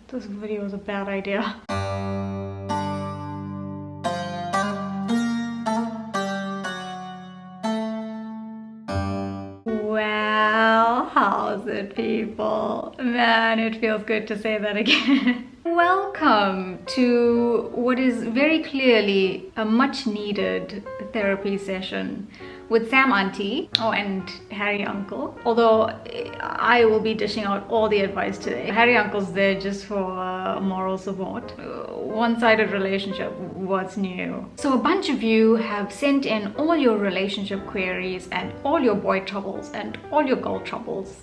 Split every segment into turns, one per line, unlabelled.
This video was a bad idea. Well, how's it, people? Man, it feels good to say that again. Welcome to what is very clearly a much needed therapy session with Sam Aunty, and Harry Uncle. Although I will be dishing out all the advice today. Harry Uncle's there just for moral support. One-sided relationship, what's new? So a bunch of you have sent in all your relationship queries and all your boy troubles and all your girl troubles.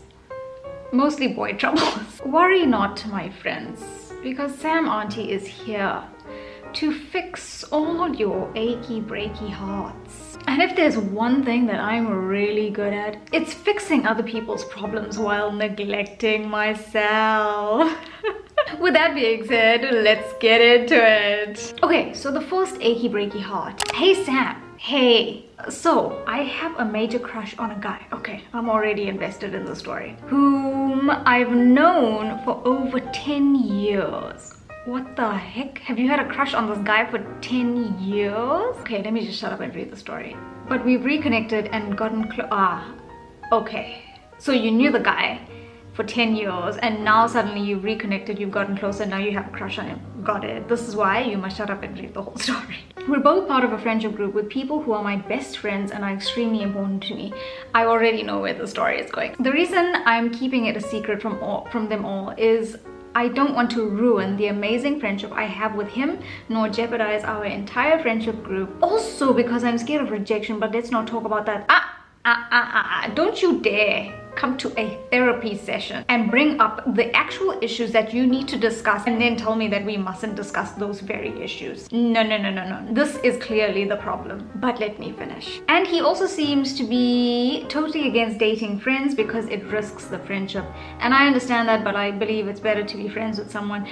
Mostly boy troubles. Worry not, my friends, because Sam Aunty is here to fix all your achy breaky hearts. And if there's one thing that I'm really good at, it's fixing other people's problems while neglecting myself. With that being said, let's get into it. Okay, so the first achy breaky heart. Hey Sam, hey. So, I have a major crush on a guy. Okay, I'm already invested in the story. Whom I've known for over 10 years. What the heck? Have you had a crush on this guy for 10 years? Okay, let me just shut up and read the story. But we've reconnected and gotten okay. So you knew the guy for 10 years and now suddenly you've reconnected, you've gotten closer, now you have a crush on him. Got it. This is why you must shut up and read the whole story. We're both part of a friendship group with people who are my best friends and are extremely important to me. I already know where the story is going. The reason I'm keeping it a secret from them all is I don't want to ruin the amazing friendship I have with him, nor jeopardize our entire friendship group. Also because I'm scared of rejection, but let's not talk about that. Don't you dare come to a therapy session and bring up the actual issues that you need to discuss and then tell me that we mustn't discuss those very issues. No. This is clearly the problem. But let me finish. And he also seems to be totally against dating friends because it risks the friendship. And I understand that, but I believe it's better to be friends with someone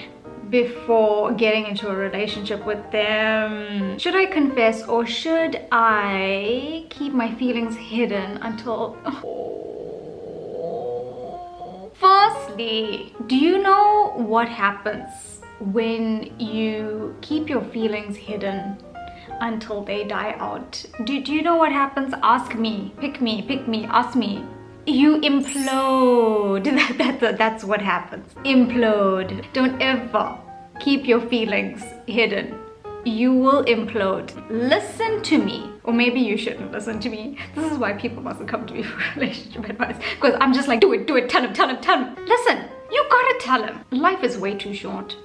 before getting into a relationship with them. Should I confess or should I keep my feelings hidden until... Firstly, do you know what happens when you keep your feelings hidden until they die out? Do you know what happens? Ask me. Pick me, ask me. You implode. That's what happens. Implode. Don't ever keep your feelings hidden. You will implode. Listen to me. Or maybe you shouldn't listen to me. This is why people mustn't come to me for relationship advice. Because I'm just like, do it, tell him. Listen, you gotta tell him. Life is way too short.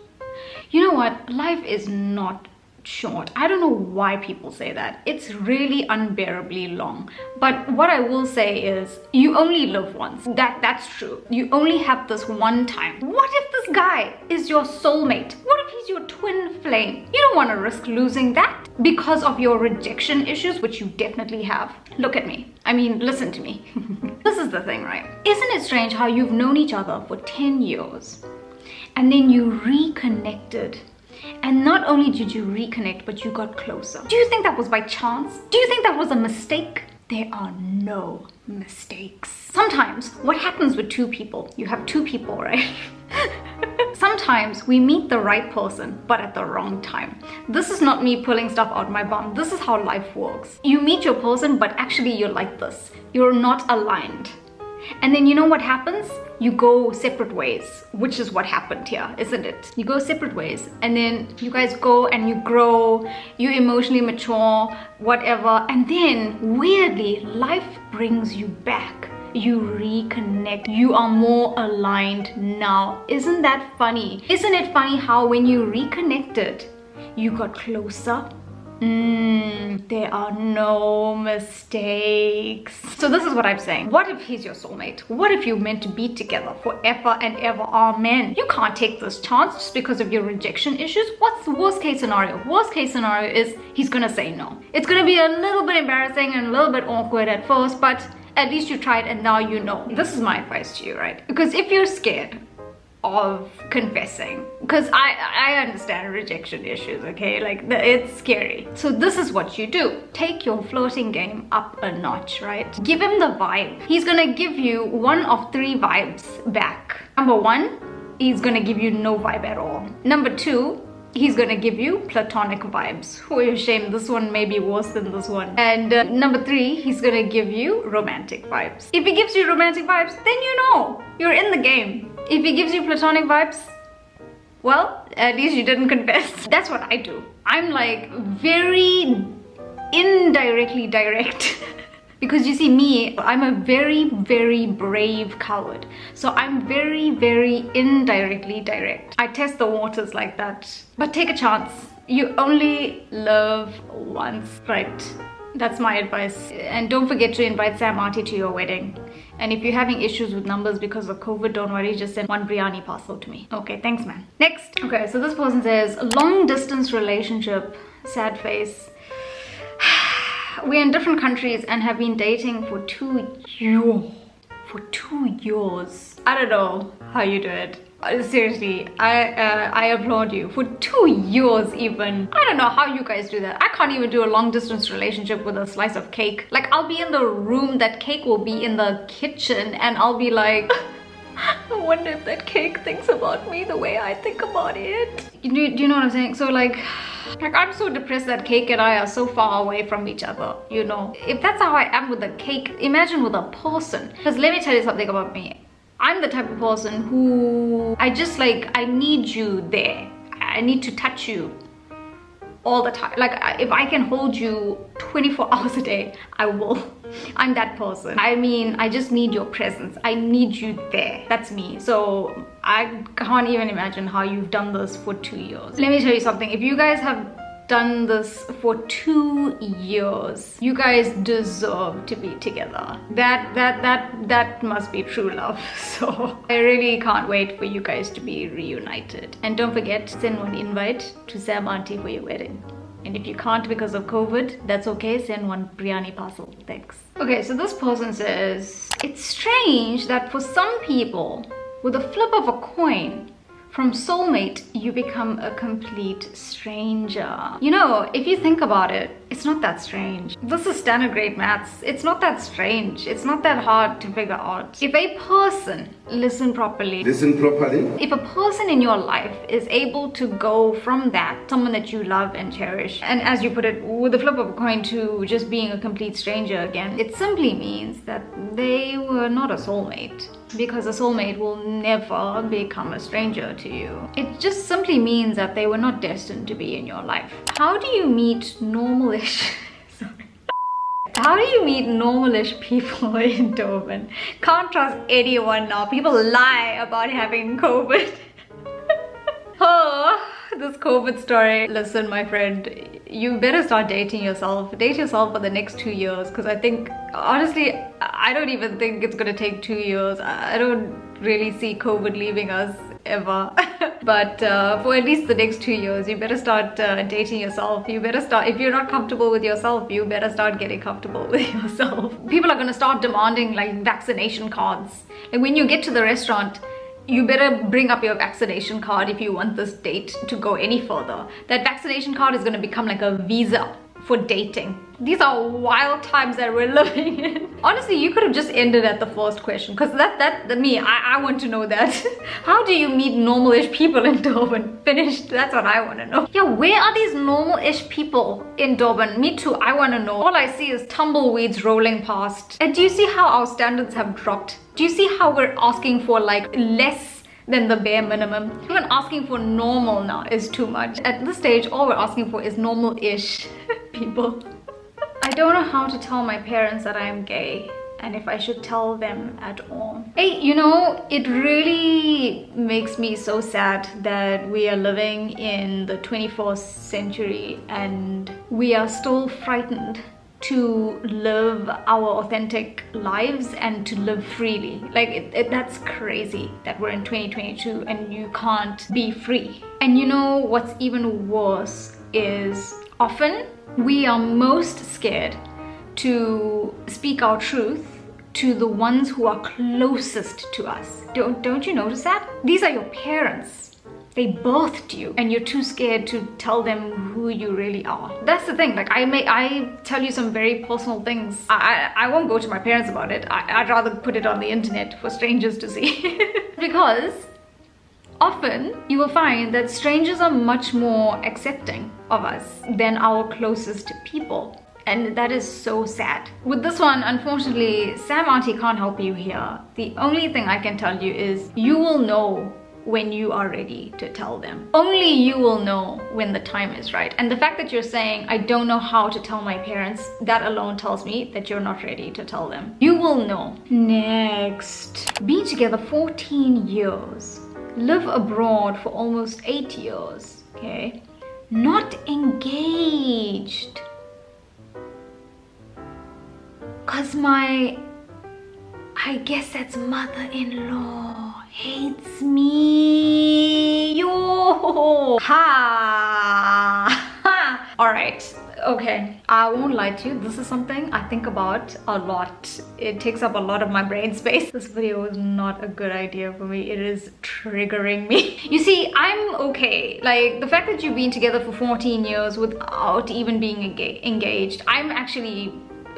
You know what? Life is not short. I don't know why people say that. It's really unbearably long. But what I will say is, you only live once. That's true. You only have this one time. What if this guy is your soulmate? What if he's your twin flame? You don't want to risk losing that because of your rejection issues, which you definitely have. Look at me. I mean, listen to me. This is the thing, right? Isn't it strange how you've known each other for 10 years and then you reconnected? And not only did you reconnect, but you got closer. Do you think that was by chance? Do you think that was a mistake? There are no mistakes. Sometimes what happens with two people, you have two people, right? Sometimes we meet the right person, but at the wrong time. This is not me pulling stuff out my bum. This is how life works. You meet your person, but actually you're like this. You're not aligned. And then you know what happens? You go separate ways, which is what happened here, isn't it? You go separate ways and then you guys go and you grow, you emotionally mature, whatever. And then weirdly, life brings you back. You reconnect. You are more aligned now. Isn't that funny? Isn't it funny how when you reconnected, you got closer? There are no mistakes. So this is what I'm saying. What if he's your soulmate? What if you're meant to be together forever and ever? Amen. You can't take this chance just because of your rejection issues. What's the worst case scenario? Worst case scenario is he's gonna say no. It's gonna be a little bit embarrassing and a little bit awkward at first, but at least you tried and now you know. This is my advice to you, right? Because if you're scared of confessing, because I understand rejection issues, okay? Like, it's scary. So this is what you do. Take your flirting game up a notch, right? Give him the vibe. He's gonna give you one of 3 vibes back. Number 1, he's gonna give you no vibe at all. Number 2, he's gonna give you platonic vibes. Oh, you're shame, this one may be worse than this one. And number 3, he's gonna give you romantic vibes. If he gives you romantic vibes, then you know you're in the game. If he gives you platonic vibes, well, at least you didn't confess. That's what I do. I'm like very indirectly direct. Because you see, me, I'm a very, very brave coward. So I'm very, very indirectly direct. I test the waters like that. But take a chance. You only love once, right? That's my advice. And don't forget to invite Sam Aunty to your wedding. And if you're having issues with numbers because of COVID, don't worry, just send 1 biryani parcel to me. Okay, thanks, man. Next. Okay, so this person says, long distance relationship, sad face. We're in different countries and have been dating for 2 years. For 2 years. I don't know how you do it. Seriously, I applaud you. For 2 years even. I don't know how you guys do that. I can't even do a long distance relationship with a slice of cake. Like, I'll be in the room, that cake will be in the kitchen, and I'll be like, I wonder if that cake thinks about me the way I think about it. Do you know what I'm saying? So like I'm so depressed that cake and I are so far away from each other, you know. If that's how I am with the cake, imagine with a person. Because let me tell you something about me. I'm the type of person who I need you there. I need to touch you all the time. Like, if I can hold you 24 hours a day, I will. I'm that person. I mean, I just need your presence. I need you there. That's me. So I can't even imagine how you've done this for 2 years. Let me tell you something. If you guys have done this for 2 years, you guys deserve to be together. That must be true love. So I really can't wait for you guys to be reunited. And don't forget to send 1 invite to Sam Aunty for your wedding. And if you can't because of COVID, that's okay, send 1 biryani parcel. Thanks. Okay, so this person says, it's strange that for some people, with a flip of a coin, from soulmate, you become a complete stranger. You know, if you think about it, it's not that strange. This is standard grade maths. It's not that strange. It's not that hard to figure out. If a person, listen properly. If a person in your life is able to go from that, someone that you love and cherish, and as you put it, with the flip of a coin to just being a complete stranger again, it simply means that they were not a soulmate. Because a soulmate will never become a stranger to you. It just simply means that they were not destined to be in your life. How do you meet normalish? Sorry. How do you meet normalish people in Durban? Can't trust anyone now. People lie about having COVID. Oh, this COVID story. Listen, my friend, you better start dating yourself. Date yourself for the next 2 years, because I think, honestly, I don't even think it's gonna take 2 years. I don't really see COVID leaving us ever. But for at least the next 2 years, you better start dating yourself. You better start, if you're not comfortable with yourself, you better start getting comfortable with yourself. People are gonna start demanding like vaccination cards. Like, when you get to the restaurant, you better bring up your vaccination card if you want this date to go any further. That vaccination card is going to become like a visa for dating. These are wild times that we're living in. Honestly, you could have just ended at the first question, because I want to know that. How do you meet normal-ish people in Durban? Finished. That's what I want to know. Yeah, where are these normal-ish people in Durban? Me too, I want to know. All I see is tumbleweeds rolling past. And do you see how our standards have dropped? Do you see how we're asking for like less than the bare minimum? Even asking for normal now is too much. At this stage, all we're asking for is normal-ish people. I don't know how to tell my parents that I am gay, and if I should tell them at all. Hey, you know, it really makes me so sad that we are living in the 21st century and we are still frightened to live our authentic lives and to live freely. Like, that's crazy that we're in 2022 and you can't be free. And you know what's even worse is often we are most scared to speak our truth to the ones who are closest to us. Don't you notice that? These are your parents. They birthed you and you're too scared to tell them who you really are. That's the thing. Like I tell you some very personal things. I won't go to my parents about it. I'd rather put it on the internet for strangers to see. Because often you will find that strangers are much more accepting of us than our closest people. And that is so sad. With this one, unfortunately, Sam Aunty can't help you here. The only thing I can tell you is you will know when you are ready to tell them. Only you will know when the time is right. And the fact that you're saying, I don't know how to tell my parents, that alone tells me that you're not ready to tell them. You will know. Next. Been together 14 years. Live abroad for almost 8 years. Okay. Not engaged. Cause I guess that's mother-in-law hates me. Yo. Ha. All right. Okay. I won't lie to you. This is something I think about a lot. It takes up a lot of my brain space. This video is not a good idea for me. It is triggering me. You see, I'm okay. Like the fact that you've been together for 14 years without even being engaged, I'm actually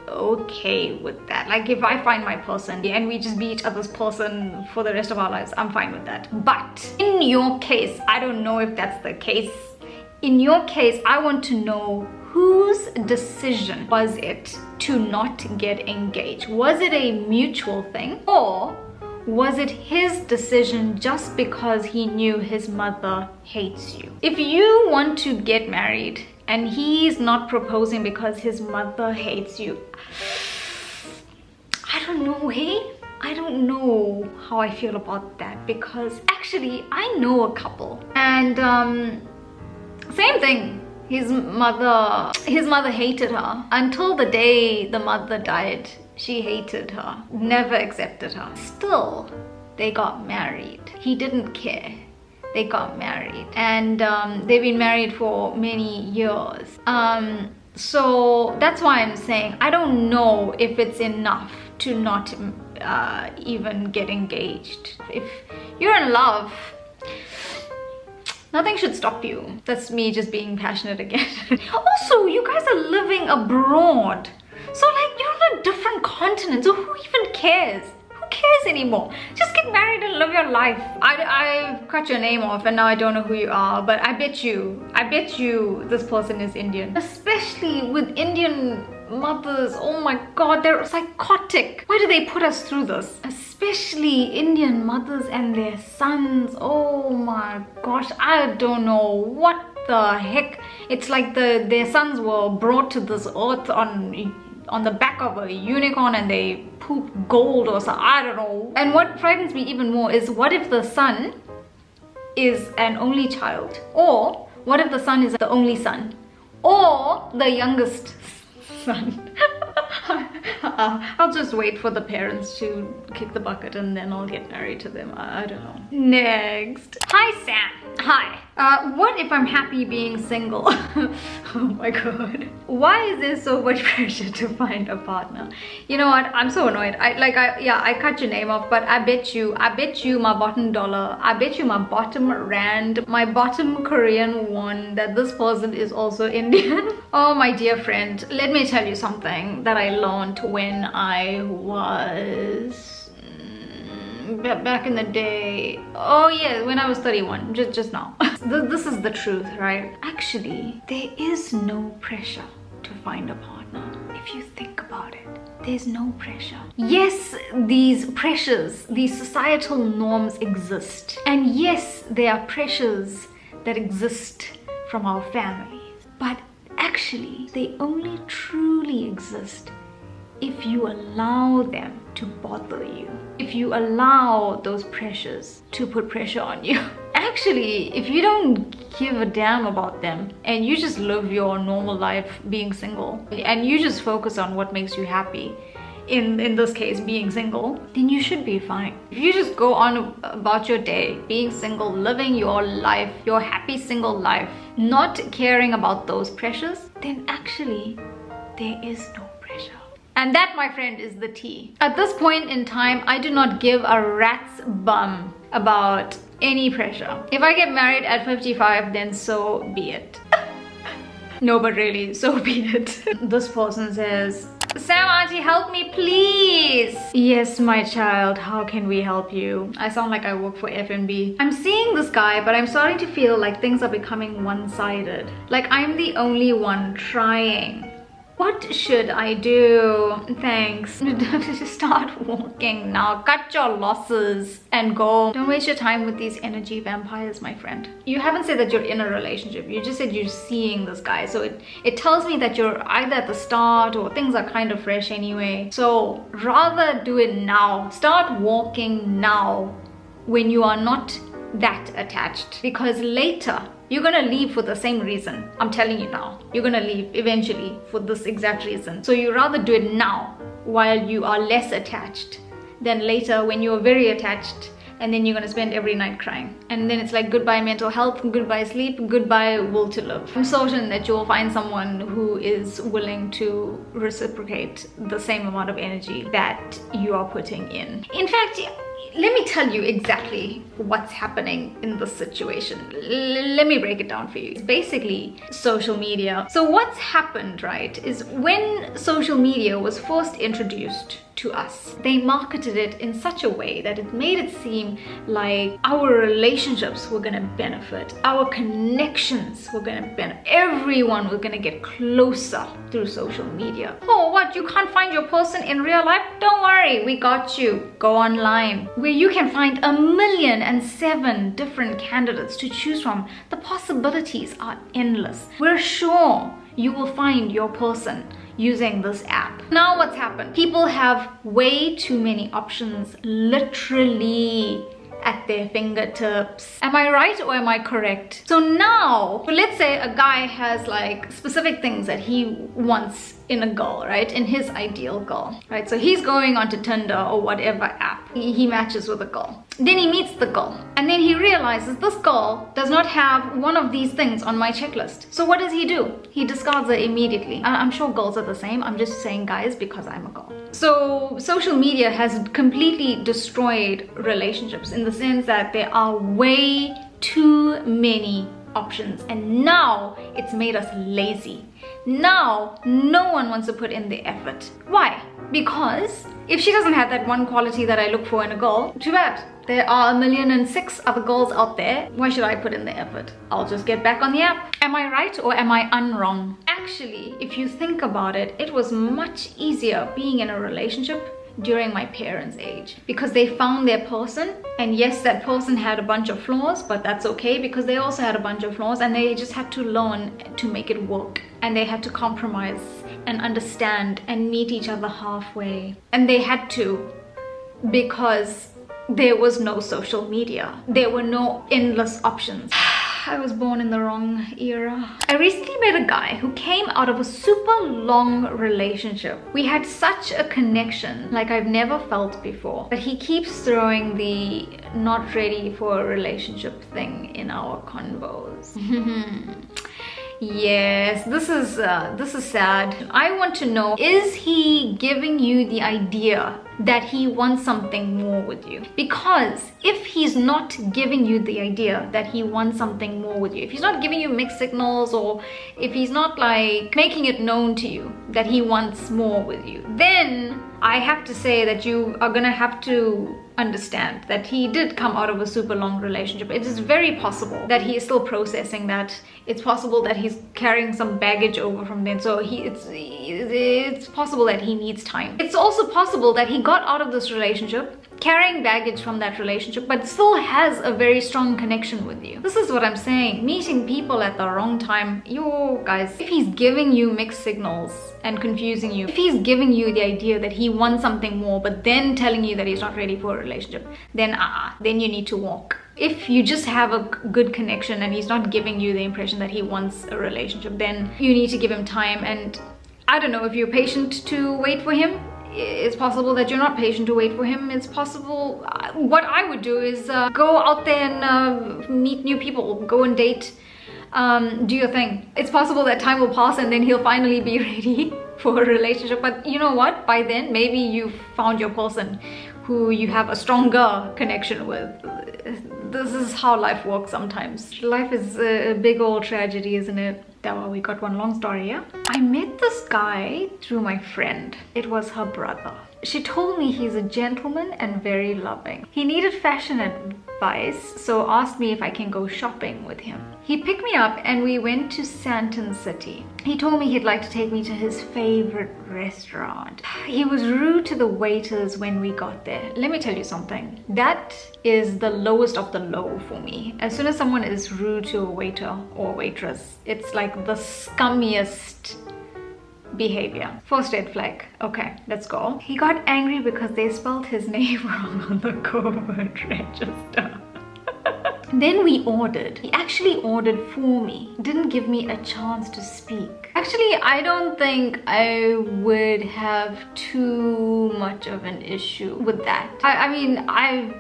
okay with that. Like if I find my person and we just be each other's person for the rest of our lives, I'm fine with that. But in your case, I don't know if that's the case. In your case, I want to know whose decision was it to not get engaged? Was it a mutual thing, or was it his decision just because he knew his mother hates you? If you want to get married and he's not proposing because his mother hates you, I don't know, hey? I don't know how I feel about that, because actually I know a couple and same thing. His mother hated her until the day the mother died. She hated her, never accepted her. Still, they got married. He didn't care. They got married, and they've been married for many years. So that's why I'm saying I don't know if it's enough to not even get engaged. If you're in love, nothing should stop you. That's me just being passionate again. Also, you guys are living abroad. So like you're on a different continent, so who even cares? Who cares anymore? Just get married and live your life. I've cut your name off and now I don't know who you are, but I bet you this person is Indian. Especially with Indian mothers, oh my god, they're psychotic. Why do they put us through this? Especially Indian mothers and their sons. Oh my gosh, I don't know what the heck. It's like their sons were brought to this earth on the back of a unicorn and they poop gold or something. I don't know. And what frightens me even more is, what if the son is an only child? Or what if the son is the only son? Or the youngest son? I'll just wait for the parents to kick the bucket and then I'll get married to them. I don't know. Next. Hi, Sam. Hi. What if I'm happy being single? Oh my god. Why is there so much pressure to find a partner? You know what? I'm so annoyed. I cut your name off, but I bet you my bottom dollar, I bet you my bottom rand, my bottom Korean won that this person is also Indian. Oh my dear friend, let me tell you something that I learned when I was back in the day. Oh yeah, when I was 31, just now. This is the truth, right? Actually, there is no pressure to find a partner. If you think about it, there's no pressure. Yes, these pressures, these societal norms exist. And yes, there are pressures that exist from our families. But actually, they only truly exist if you allow them to bother you, if you allow those pressures to put pressure on you. Actually, if you don't give a damn about them and you just live your normal life being single and you just focus on what makes you happy, in this case being single, then you should be fine. If you just go on about your day being single, living your life, your happy single life, not caring about those pressures, then actually there is no pressure. And that, my friend, is the tea. At this point in time, I do not give a rat's bum about any pressure. If I get married at 55, then so be it. No, but really, so be it. This person says, Sam Aunty, help me please. Yes, my child, how can we help you? I sound like I work for F&B. I'm seeing this guy, but I'm starting to feel like things are becoming one-sided. Like I'm the only one trying. What should I do? Thanks. Start walking now. Cut your losses and go. Don't waste your time with these energy vampires, my friend. You haven't said that you're in a relationship. You just said you're seeing this guy. So it tells me that you're either at the start or things are kind of fresh anyway. So rather do it now. Start walking now when you are not that attached. Because later, you're gonna leave for the same reason. I'm telling you now. You're gonna leave eventually for this exact reason. So you rather do it now while you are less attached than later when you're very attached and then you're gonna spend every night crying. And then it's like goodbye mental health, goodbye sleep, goodbye will to live. I'm certain that you'll find someone who is willing to reciprocate the same amount of energy that you are putting in. In fact, let me tell you exactly what's happening in this situation. Let me break it down for you. It's basically social media. So what's happened, right, is when social media was first introduced to us, they marketed it in such a way that it made it seem like our relationships were gonna benefit, our connections were gonna benefit, everyone was gonna get closer through social media. Oh, what, you can't find your person in real life? Don't worry, we got you. Go online, where you can find 1,000,007 different candidates to choose from. The possibilities are endless. We're sure you will find your person using this app. Now what's happened? People have way too many options, literally at their fingertips. Am I right or am I correct? So now, let's say a guy has like specific things that he wants in a girl, right? In his ideal girl, right? So he's going onto Tinder or whatever app. He matches with a girl. Then he meets the girl. And then he realizes this girl does not have one of these things on my checklist. So what does he do? He discards her immediately. I'm sure girls are the same. I'm just saying guys because I'm a girl. So social media has completely destroyed relationships in the sense that there are way too many options, and now it's made us lazy. Now no one wants to put in the effort. Why? Because if she doesn't have that one quality that I look for in a girl, too bad. There are 1,000,006 other girls out there. Why should I put in the effort? I'll just get back on the app. Am I right or am I unwrong? Actually, if you think about it, it was much easier being in a relationship during my parents' age, because they found their person, and yes, that person had a bunch of flaws, but that's okay because they also had a bunch of flaws, and they just had to learn to make it work, and they had to compromise and understand and meet each other halfway. And they had to, because there was no social media, there were no endless options. I was born in the wrong era. I recently met a guy who came out of a super long relationship. We had such a connection like I've never felt before. But he keeps throwing the not ready for a relationship thing in our convos. Yes, this is sad. I want to know, is he giving you the idea that he wants something more with you? Because if he's not giving you the idea that he wants something more with you, if he's not giving you mixed signals, or if he's not like making it known to you that he wants more with you, then I have to say that you are gonna have to understand that he did come out of a super long relationship. It is very possible that he is still processing that. It's possible that he's carrying some baggage over from then. So it's possible that he needs time. It's also possible that he got out of this relationship carrying baggage from that relationship, but still has a very strong connection with you. This is what I'm saying. Meeting people at the wrong time. You guys, if he's giving you mixed signals and confusing you, if he's giving you the idea that he wants something more, but then telling you that he's not ready for a relationship, then you need to walk. If you just have a good connection and he's not giving you the impression that he wants a relationship, then you need to give him time. And I don't know if you're patient to wait for him. It's possible that you're not patient to wait for him. It's possible. What I would do is go out there and meet new people, go and date, do your thing. It's possible that time will pass and then he'll finally be ready. for a relationship. But you know what? By then, maybe you found your person who you have a stronger connection with. This is how life works sometimes. Life is a big old tragedy, isn't it? Well, we got one long story, yeah? I met this guy through my friend. It was her brother. She told me he's a gentleman and very loving. He needed fashion advice, so asked me if I can go shopping with him. He picked me up and we went to Chetty. He told me he'd like to take me to his favorite restaurant. He was rude to the waiters when we got there. Let me tell you something. That is the lowest of the low for me. As soon as someone is rude to a waiter or waitress, it's like the scummiest behavior. First red flag. Okay, let's go. He got angry because they spelled his name wrong on the covert register. Then we ordered. He actually ordered for me. Didn't give me a chance to speak. Actually, I don't think I would have too much of an issue with that. I mean, I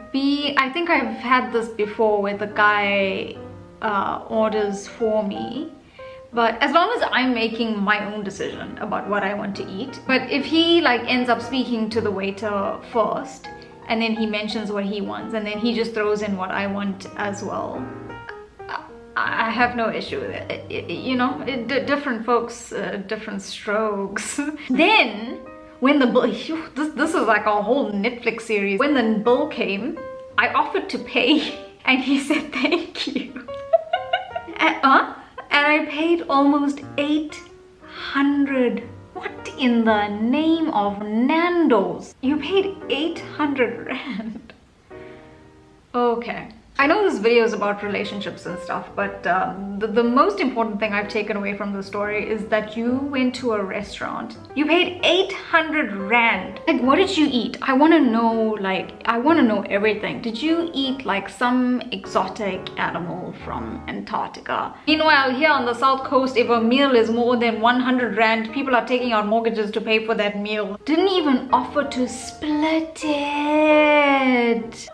think I've had this before where the guy orders for me. But as long as I'm making my own decision about what I want to eat. But if he like ends up speaking to the waiter first, and then he mentions what he wants, and then he just throws in what I want as well, I have no issue with it. You know, different folks, different strokes. Then, when the bill, this is like a whole Netflix series. When the bill came, I offered to pay, and he said thank you. And I paid almost 800. What in the name of Nando's? You paid 800 rand. Okay. I know this video is about relationships and stuff, but the most important thing I've taken away from the story is that you went to a restaurant. You paid 800 rand. Like, what did you eat? I want to know, like, I want to know everything. Did you eat like some exotic animal from Antarctica? Meanwhile, here on the south coast, if a meal is more than 100 rand, people are taking out mortgages to pay for that meal. Didn't even offer to split it.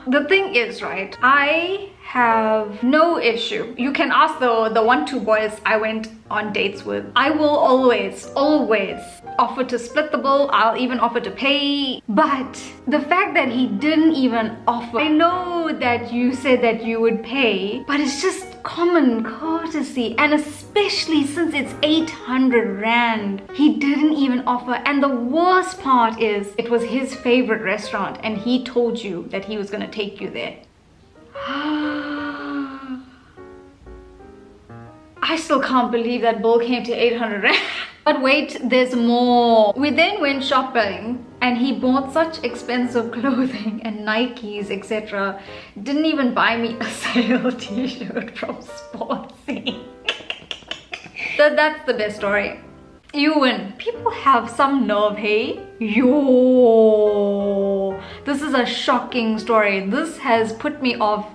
The thing is, right, I have no issue. You can ask the 1-2 boys I went on dates with. I will always offer to split the bill. I'll even offer to pay. But the fact that he didn't even offer, I know that you said that you would pay, but it's just common courtesy, and especially since it's 800 rand, he didn't even offer. And the worst part is it was his favorite restaurant and he told you that he was going to take you there. I still can't believe that bill came to 800 rand. But wait, there's more. We then went shopping and he bought such expensive clothing and Nikes, etc. Didn't even buy me a sale t-shirt from Sportsy. That's the best story. You win. People have some nerve, hey? Yo. This is a shocking story. This has put me off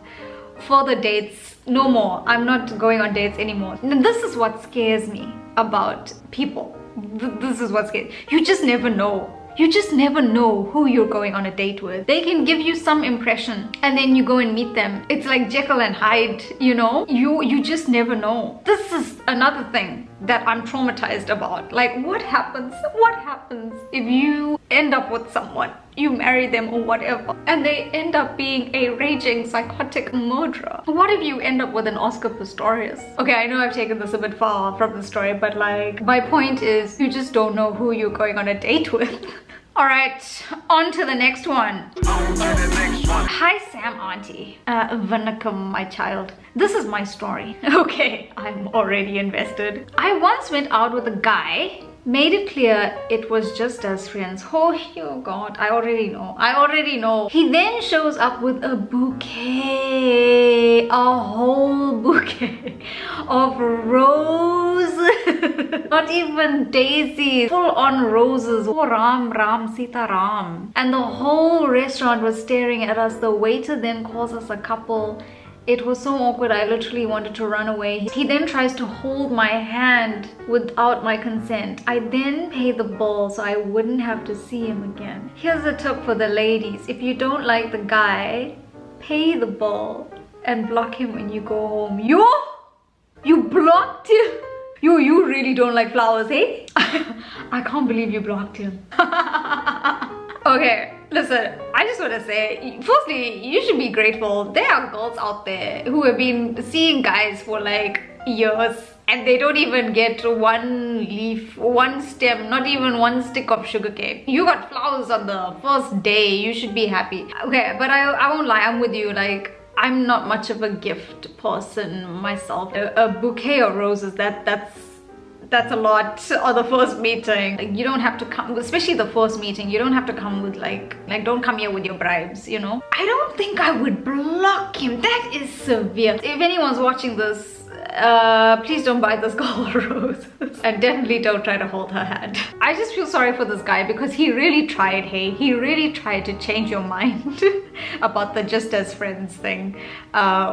further dates. No more. I'm not going on dates anymore. This is what scares me about people. This is what scares. You just never know. You just never know who you're going on a date with. They can give you some impression and then you go and meet them. It's like Jekyll and Hyde, you know? You just never know. This is another thing that I'm traumatized about. Like, what happens? What happens if you end up with someone? You marry them or whatever, and they end up being a raging psychotic murderer. What if you end up with an Oscar Pistorius? Okay, I know I've taken this a bit far from the story, but like, my point is, you just don't know who you're going on a date with. Alright, on to the next one. Hi Sam Aunty. Vanakkam, my child. This is my story. Okay, I'm already invested. I once went out with a guy, made it clear it was just as friends. Oh god, I already know. He then shows up with a bouquet, a whole bouquet of roses. Not even daisies, full on roses. Oh Ram, Ram, Sita Ram. And the whole restaurant was staring at us. The waiter then calls us a couple. It was so awkward, I literally wanted to run away. He then tries to hold my hand without my consent. I then pay the bill so I wouldn't have to see him again. Here's a tip for the ladies. If you don't like the guy, pay the bill and block him when you go home. You blocked him? You really don't like flowers, eh? I can't believe you blocked him. Okay, listen, I just want to say, firstly, you should be grateful. There are girls out there who have been seeing guys for like years and they don't even get one leaf, one stem, not even one stick of sugarcane. You got flowers on the first day, you should be happy. Okay, but I won't lie, I'm with you. Like, I'm not much of a gift person myself. A bouquet of roses, that's a lot on the first meeting. Like, you don't have to come, especially the first meeting, you don't have to come with like don't come here with your bribes, you know? I don't think I would block him. That is severe. If anyone's watching this, please don't buy this girl roses. And definitely don't try to hold her hand. I just feel sorry for this guy because he really tried, hey? He really tried to change your mind about the just as friends thing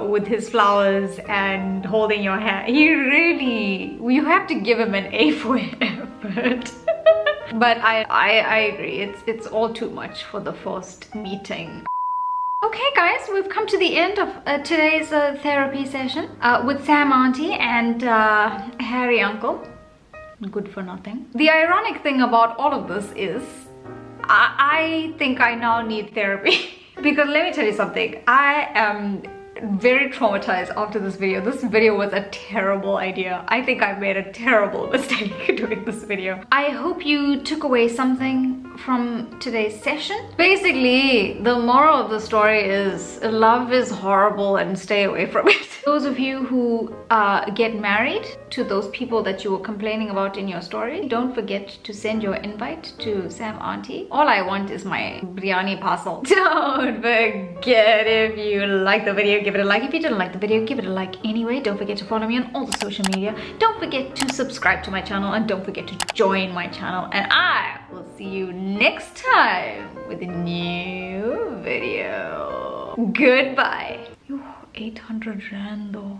with his flowers and holding your hand. He really, you have to give him an A for effort. But I agree, it's all too much for the first meeting. Okay guys, we've come to the end of today's therapy session with Sam Aunty and Harry Uncle. Good for nothing. The ironic thing about all of this is I think I now need therapy. Because let me tell you something, I am very traumatized after this video. This video was a terrible idea. I think I made a terrible mistake doing this video. I hope you took away something from today's session. Basically, the moral of the story is love is horrible and stay away from it. Those of you who get married to those people that you were complaining about in your story, don't forget to send your invite to Sam Aunty. All I want is my biryani parcel. Don't forget, if you like the video, give it a like. If you didn't like the video, give it a like anyway. Don't forget to follow me on all the social media. Don't forget to subscribe to my channel and don't forget to join my channel. And I will see you next time with a new video. Goodbye. 800 rand though.